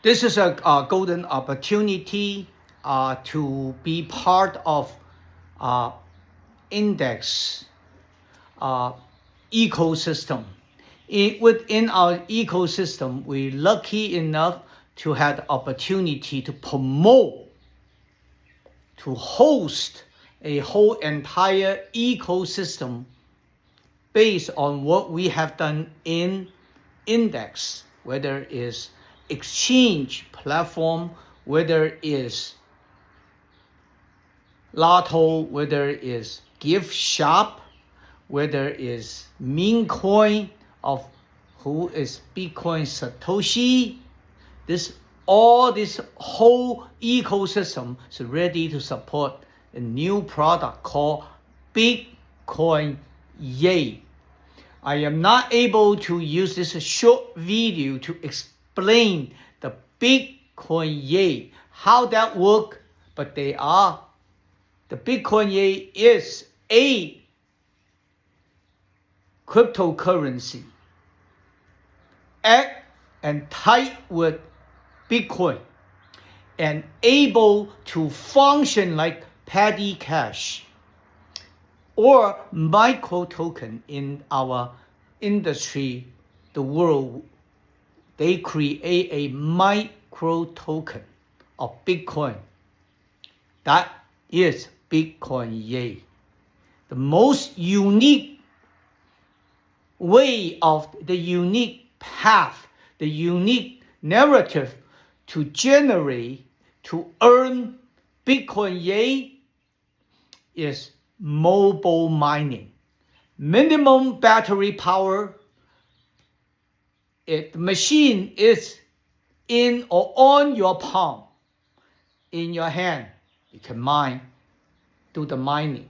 This is a golden opportunity to be part of index ecosystem. Within our ecosystem, we're lucky enough to have the opportunity to promote, to host a whole entire ecosystem based on what we have done in index, whether it is exchange platform, whether it is Lotto, whether it is gift shop, whether it is meme coin of who is Bitcoin Satoshi. All this whole ecosystem is ready to support a new product called Bitcoin Yay. I am not able to use this short video to explain the Bitcoin Yay, how that works, but the Bitcoin Yay is a cryptocurrency act and tied with Bitcoin and able to function like petty cash or micro token. In our industry, the world, they create a micro token of Bitcoin. That is Bitcoin Yay. The most unique way of the unique path, the unique narrative to generate, to earn Bitcoin Yay is mobile mining. Minimum battery power. The machine is in or on your palm, in your hand. You can do the mining.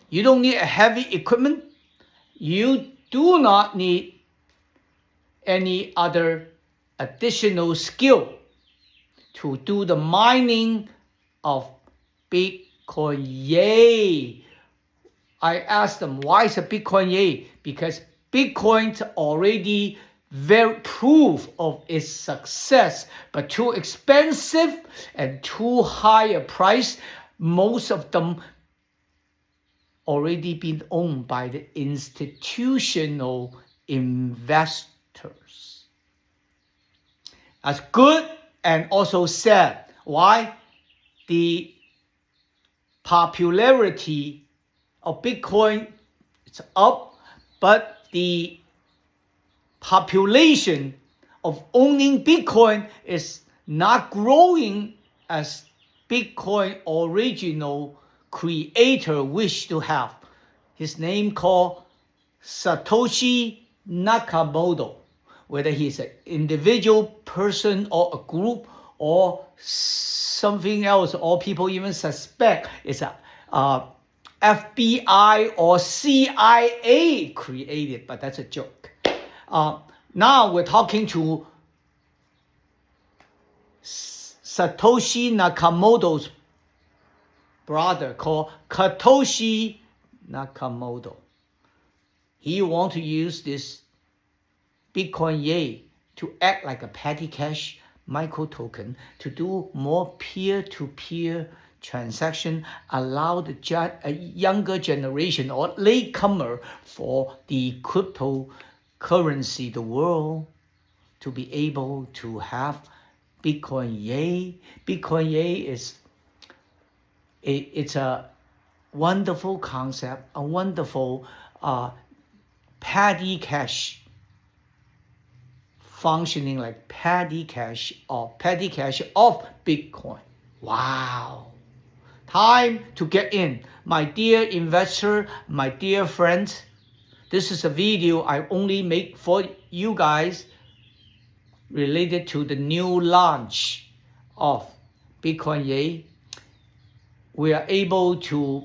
You don't need a heavy equipment. You do not need any other additional skill to do the mining of Bitcoin Yay. I asked them, why is it Bitcoin Yay? Because Bitcoin's already very proof of its success, but too expensive and too high a price. Most of them already been owned by the institutional investors. That's good and also sad. Why? The popularity of Bitcoin is up, but the population of owning Bitcoin is not growing as Bitcoin original creator wished to have. His name called Satoshi Nakamoto. Whether he's an individual person or a group or something else, or people even suspect it's a FBI or CIA created, but that's a joke. Now we're talking to Satoshi Nakamoto's brother called Satoshi Nakamoto. He wants to use this Bitcoin Yay to act like a petty cash micro token to do more peer-to-peer transaction, allow the younger generation or latecomer for the cryptocurrency, the world, to be able to have Bitcoin Yay. Bitcoin Yay it's a wonderful concept, a wonderful petty cash, functioning like petty cash of Bitcoin. Wow. Time to get in. My dear investor, my dear friends, this is a video I only make for you guys related to the new launch of Bitcoin Yay. We are able to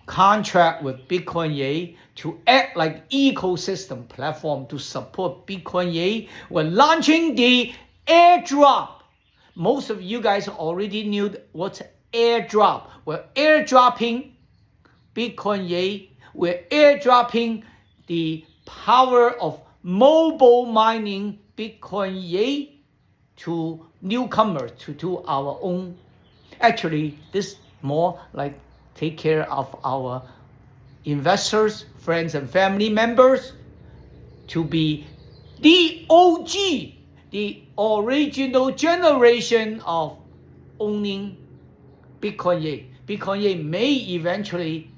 contract with Bitcoin Yay to act like ecosystem platform to support Bitcoin Yay. We're launching the airdrop. Most of you guys already knew what's airdrop. We're airdropping Bitcoin Yay. We're airdropping the power of mobile mining Bitcoin Yay to newcomers, to our own. Actually, this more like take care of our investors, friends, and family members to be the OG, the original generation of owning Bitcoin Yay. Bitcoin Yay may eventually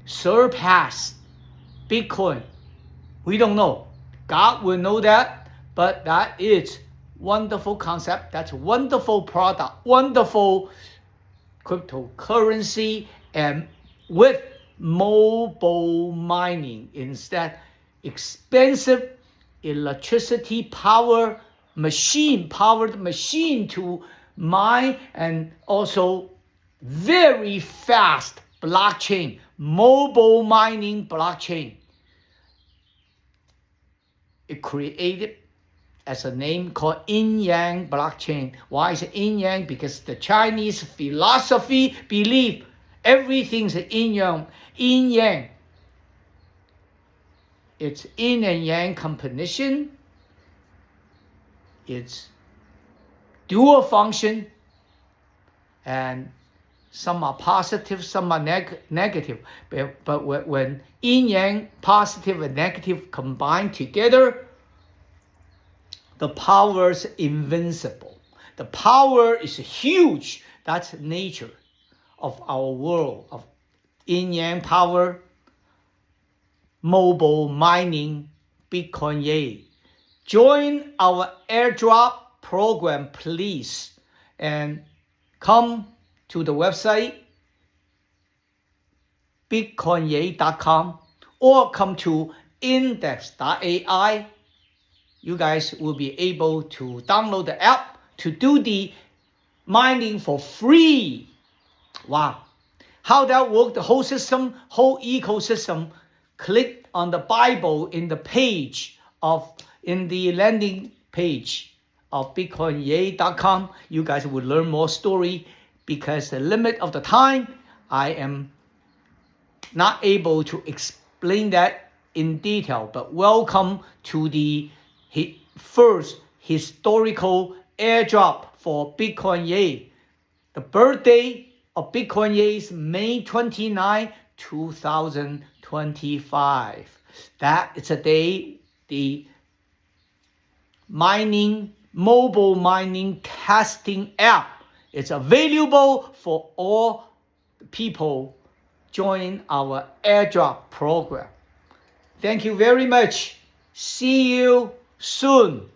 surpass Bitcoin. We don't know. God will know that, but that is wonderful concept. That's wonderful product, wonderful cryptocurrency, and with mobile mining instead, expensive electricity powered machine to mine, and also very fast blockchain, mobile mining blockchain. It created as a name called Yin Yang blockchain. Why is it Yin Yang? Because the Chinese philosophy believe everything's Yin Yang. Yin Yang. It's Yin and Yang combination. It's dual function, and some are positive, some are negative. But when Yin Yang, positive and negative, combine together, the power is invincible. The power is huge. That's nature of our world, of Yin Yang power, mobile mining, Bitcoin Yay. Join our airdrop program, please, and come to the website bitcoinyay.com or come to index.ai. You guys will be able to download the app to do the mining for free. Wow. How that works, the whole system, whole ecosystem, click on the Bible in the landing page of bitcoinyay.com. You guys will learn more story, because the limit of the time, I am not able to explain that in detail. But welcome to the first historical airdrop for Bitcoin Yay. The birthday of Bitcoin Yay is May 29, 2025. That is a day the mobile mining testing app is available for all people join our airdrop program. Thank you very much. See you soon.